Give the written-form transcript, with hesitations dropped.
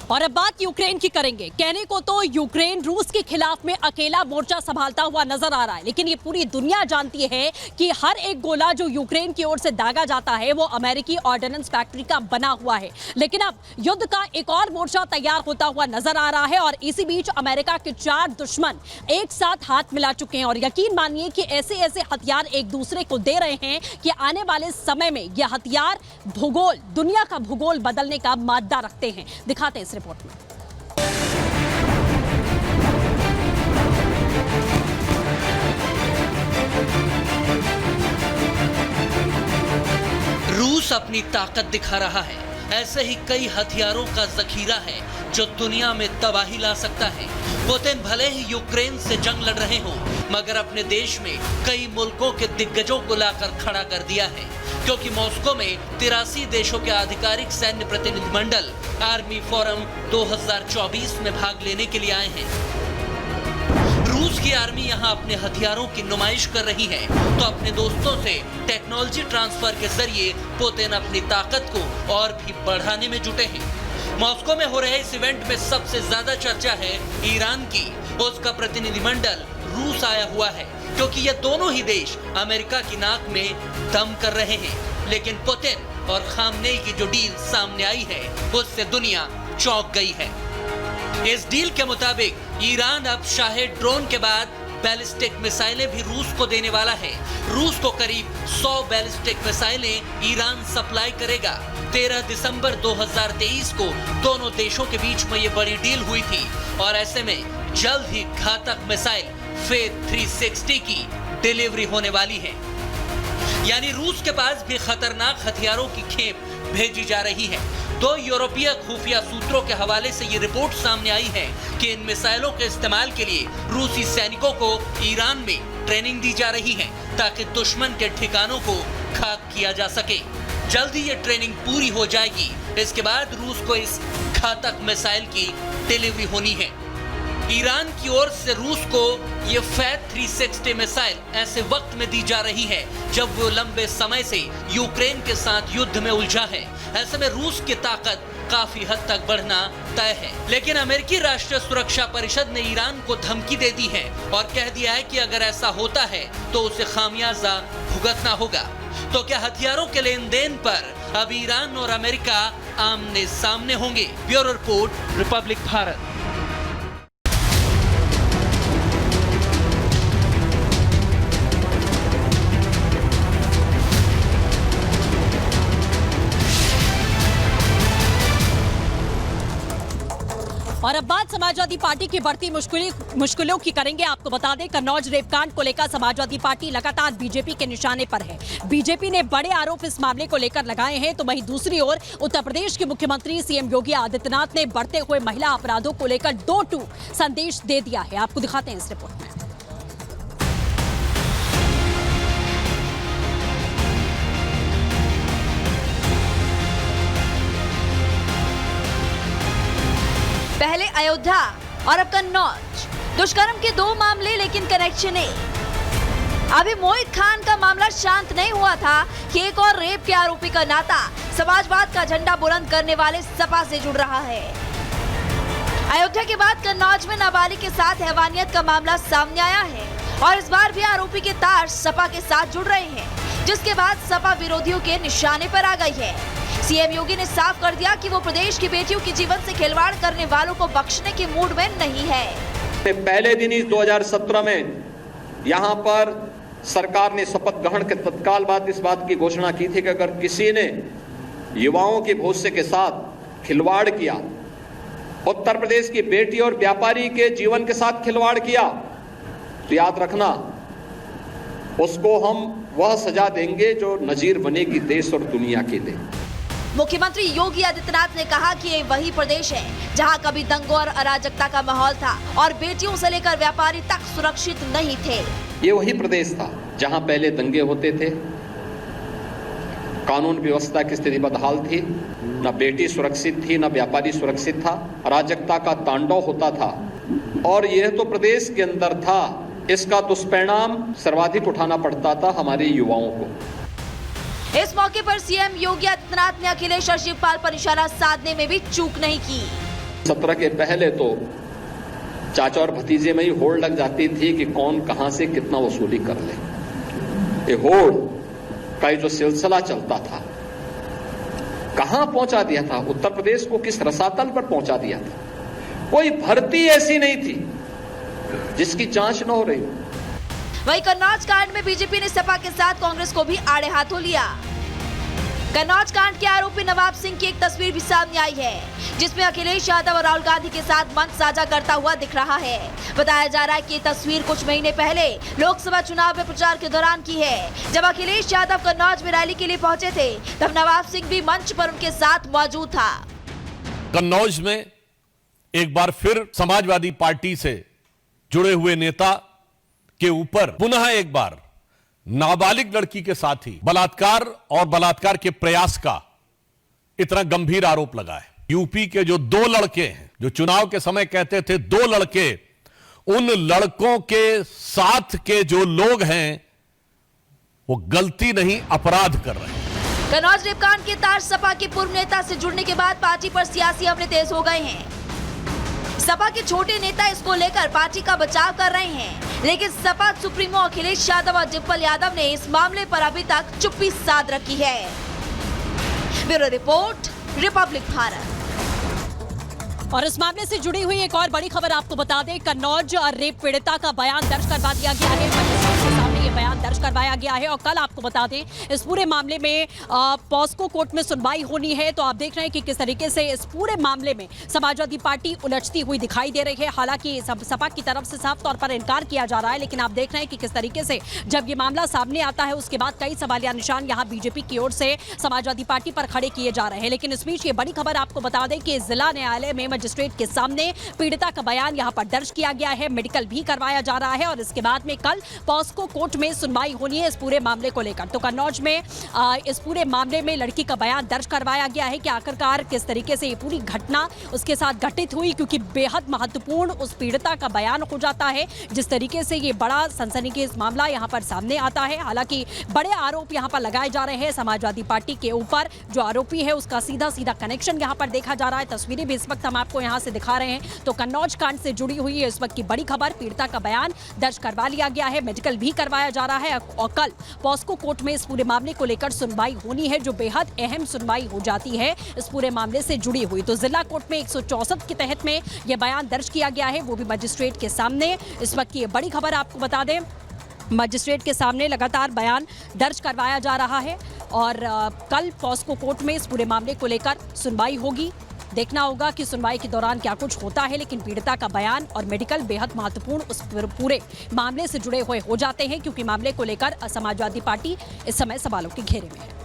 और अब बात यूक्रेन की करेंगे। कहने को तो यूक्रेन रूस के खिलाफ में अकेला मोर्चा संभालता हुआ नजर आ रहा है, लेकिन ये पूरी दुनिया जानती है कि हर एक गोला जो यूक्रेन की ओर से दागा जाता है वो अमेरिकी ऑर्डिनेंस फैक्ट्री का बना हुआ है। लेकिन अब युद्ध का एक और मोर्चा तैयार होता हुआ नजर आ रहा है और इसी बीच अमेरिका के 4 दुश्मन एक साथ हाथ मिला चुके हैं और यकीन मानिए कि ऐसे ऐसे हथियार एक दूसरे को दे रहे हैं कि आने वाले समय में यह हथियार भूगोल, दुनिया का भूगोल बदलने का मादा रखते हैं। दिखाते हैं रिपोर्ट में। रूस अपनी ताकत दिखा रहा है। ऐसे ही कई हथियारों का जखीरा है जो दुनिया में तबाही ला सकता है। पुतिन भले ही यूक्रेन से जंग लड़ रहे हों, मगर अपने देश में कई मुल्कों के दिग्गजों को लाकर खड़ा कर दिया है, क्योंकि मॉस्को में 83 देशों के आधिकारिक सैन्य प्रतिनिधिमंडल आर्मी फोरम 2024 में भाग लेने के लिए आए हैं। रूस की आर्मी यहां अपने हथियारों की नुमाइश कर रही है, तो अपने दोस्तों से टेक्नोलॉजी ट्रांसफर के जरिए पुतिन अपनी ताकत को और भी बढ़ाने में जुटे हैं। मॉस्को में हो रहे इस इवेंट में सबसे ज्यादा चर्चा है ईरान की। उसका प्रतिनिधिमंडल रूस आया हुआ है, क्योंकि ये दोनों ही देश अमेरिका की नाक में दम कर रहे हैं। लेकिन पुतिन और खामनेई की जो डील सामने आई है, उससे दुनिया चौंक गई है। इस डील के मुताबिक ईरान अब शाहेद ड्रोन के बाद बैलिस्टिक मिसाइलें भी रूस को देने वाला है। रूस को करीब 100 बैलिस्टिक मिसाइलें ईरान सप्लाई करेगा। 13 दिसंबर 2023 को दोनों देशों के बीच में ये बड़ी डील हुई थी और ऐसे में जल्द ही घातक मिसाइल फेथ 360 की डिलीवरी होने वाली है। यानी रूस के पास भी खतरनाक हथियारों की खेप भेजी जा रही है। 2 यूरोपीय खुफिया सूत्रों के हवाले से ये रिपोर्ट सामने आई है कि इन मिसाइलों के इस्तेमाल के लिए रूसी सैनिकों को ईरान में ट्रेनिंग दी जा रही है, ताकि दुश्मन के ठिकानों को खाक किया जा सके। जल्द ही ये ट्रेनिंग पूरी हो जाएगी। इसके बाद रूस को इस घातक मिसाइल की डिलीवरी होनी है। ईरान की ओर से रूस को ये फेथ 360 मिसाइल ऐसे वक्त में दी जा रही है जब वो लंबे समय से यूक्रेन के साथ युद्ध में उलझा है। ऐसे में रूस की ताकत काफी हद तक बढ़ना तय है। लेकिन अमेरिकी राष्ट्रीय सुरक्षा परिषद ने ईरान को धमकी दे दी है और कह दिया है कि अगर ऐसा होता है तो उसे खामियाजा भुगतना होगा। तो क्या हथियारों के लेन देन पर अब ईरान और अमेरिका आमने सामने होंगे? Bureau report, Republic Bharat. और अब बात समाजवादी पार्टी की बढ़ती मुश्किलों की करेंगे। आपको बता दें, कन्नौज रेपकांड को लेकर समाजवादी पार्टी लगातार बीजेपी के निशाने पर है। बीजेपी ने बड़े आरोप इस मामले को लेकर लगाए हैं, तो वहीं दूसरी ओर उत्तर प्रदेश के मुख्यमंत्री सीएम योगी आदित्यनाथ ने बढ़ते हुए महिला अपराधों को लेकर 2-2 संदेश दे दिया है। आपको दिखाते हैं इस रिपोर्ट में। पहले अयोध्या और अब कन्नौज, दुष्कर्म के 2 मामले लेकिन कनेक्शन एक। अभी मोहित खान का मामला शांत नहीं हुआ था कि एक और रेप के आरोपी का नाता समाजवाद का झंडा बुलंद करने वाले सपा से जुड़ रहा है। अयोध्या के बाद कन्नौज में नाबालिग के साथ हैवानियत का मामला सामने आया है और इस बार भी आरोपी के तार सपा के साथ जुड़ रहे हैं, जिसके बाद सपा विरोधियों के निशाने पर आ गई है। सीएम योगी ने साफ कर दिया कि वो प्रदेश की बेटियों के जीवन से खिलवाड़ करने वालों को बख्शने के मूड में नहीं है। पहले दिन ही 2017 में यहां पर सरकार ने शपथ ग्रहण के तत्काल बाद इस बात की घोषणा की थी कि अगर किसी ने युवाओं के भविष्य के साथ खिलवाड़ किया, उत्तर प्रदेश की बेटी और व्यापारी के जीवन के साथ खिलवाड़ किया, तो याद रखना उसको हम वह सजा देंगे जो नजीर बनेगी देश और दुनिया के लिए। मुख्यमंत्री योगी आदित्यनाथ ने कहा कि ये वही प्रदेश है जहां कभी दंगों और अराजकता का माहौल था और बेटियों से लेकर व्यापारी तक सुरक्षित नहीं थे। ये वही प्रदेश था जहां पहले दंगे होते थे, कानून व्यवस्था की स्थिति बदहाल थी, न बेटी सुरक्षित थी, न व्यापारी सुरक्षित था, अराजकता का तांडव होता था और यह तो प्रदेश के अंदर था। इसका दुष्परिणाम सर्वाधिक उठाना पड़ता था हमारे युवाओं को। इस मौके पर सीएम योगी आदित्यनाथ ने अखिलेश और शिवपाल पर निशाना साधने में भी चूक नहीं की। 17 के पहले तो चाचा और भतीजे में ही होड़ लग जाती थी कि कौन कहां से कितना वसूली कर ले। ये होड़ का जो सिलसिला चलता था कहां पहुंचा दिया था, उत्तर प्रदेश को किस रसातल पर पहुंचा दिया था। कोई भर्ती ऐसी नहीं थी जिसकी जांच न हो रही हो। वहीं कन्नौज कांड में बीजेपी ने सपा के साथ कांग्रेस को भी आड़े हाथों लिया। कन्नौज कांड के आरोपी नवाब सिंह की एक तस्वीर भी सामने आई है, जिसमें अखिलेश यादव और राहुल गांधी के साथ मंच साझा करता हुआ दिख रहा है। बताया जा रहा है कि ये तस्वीर कुछ महीने पहले लोकसभा चुनाव में प्रचार के दौरान की है। जब अखिलेश यादव कन्नौज में रैली के लिए पहुंचे थे, तब नवाब सिंह भी मंच पर उनके साथ मौजूद था। कन्नौज में एक बार फिर समाजवादी पार्टी से जुड़े हुए नेता के ऊपर पुनः एक बार नाबालिग लड़की के साथ ही बलात्कार और बलात्कार के प्रयास का इतना गंभीर आरोप लगा है। यूपी के जो 2 लड़के हैं, जो चुनाव के समय कहते थे 2 लड़के, उन लड़कों के साथ के जो लोग हैं वो गलती नहीं अपराध कर रहे हैं। कन्नौज रेपकांड के तार सपा के पूर्व नेता से जुड़ने के बाद पार्टी पर सियासी हमले तेज हो गए हैं। सपा के छोटे नेता इसको लेकर पार्टी का बचाव कर रहे हैं, लेकिन सपा सुप्रीमो अखिलेश यादव और डिम्पल यादव ने इस मामले पर अभी तक चुप्पी साध रखी है। Bureau report, Republic Bharat. और इस मामले से जुड़ी हुई एक और बड़ी खबर आपको बता दें, कन्नौज रेप पीड़िता का बयान दर्ज करवा दिया गया है। मजिस्ट्रेट के सामने ये बयान दर्ज करवाया गया है और कल आपको बता दें इस पूरे मामले में पॉस्को कोर्ट में सुनवाई होनी है। तो आप देख रहे हैं कि किस तरीके से इस पूरे मामले में समाजवादी पार्टी उलझती हुई दिखाई दे रही है। हालांकि सपा की तरफ से साफ तौर पर इनकार किया जा रहा है, लेकिन आप देख रहे हैं कि किस तरीके से जब ये मामला सामने आता है उसके बाद कई सवालिया निशान यहाँ बीजेपी की ओर से समाजवादी पार्टी पर खड़े किए जा रहे हैं। लेकिन इस बीच ये बड़ी खबर आपको बता दें कि जिला न्यायालय में मजिस्ट्रेट के सामने पीड़िता का बयान यहां पर दर्ज किया गया है, मेडिकल भी करवाया जा रहा है और इसके बाद में कल पॉस्को कोर्ट में सुनवाई होनी है इस पूरे मामले को लेकर। तो कन्नौज में इस पूरे मामले में लड़की का बयान दर्ज करवाया गया है कि आखिरकार किस तरीके से ये पूरी घटना उसके साथ घटित हुई, क्योंकि बेहद महत्वपूर्ण उस पीड़िता का बयान हो जाता है जिस तरीके से ये बड़ा सनसनीखेज मामला यहां पर सामने आता है। हालांकि बड़े आरोप यहां पर लगाए जा रहे हैं समाजवादी पार्टी के ऊपर। जो आरोपी है उसका सीधा सीधा कनेक्शन यहां पर देखा जा रहा है। तस्वीरें भी इस वक्त हम आपको यहां से दिखा रहे हैं। तो कन्नौज कांड से जुड़ी हुई है इस वक्त की बड़ी खबर, पीड़िता का बयान दर्ज करवा लिया गया है, मेडिकल भी करवाया जा रहा है और कल पॉस्को कोर्ट में इस पूरे मामले को लेकर सुनवाई होनी है, जो बेहद अहम सुनवाई हो जाती है इस पूरे मामले से जुड़ी हुई। तो जिला कोर्ट में 164 के तहत में यह बयान दर्ज किया गया है, वो भी मजिस्ट्रेट के सामने। इस वक्त की ये बड़ी खबर आपको बता दें, मजिस्ट्रेट के सामने लगातार बयान दर्ज करवाया जा रहा है और कल पॉस्को कोर्ट में इस पूरे मामले को लेकर सुनवाई होगी। देखना होगा कि सुनवाई के दौरान क्या कुछ होता है, लेकिन पीड़िता का बयान और मेडिकल बेहद महत्वपूर्ण उस पूरे मामले से जुड़े हुए हो जाते हैं, क्योंकि मामले को लेकर समाजवादी पार्टी इस समय सवालों के घेरे में है।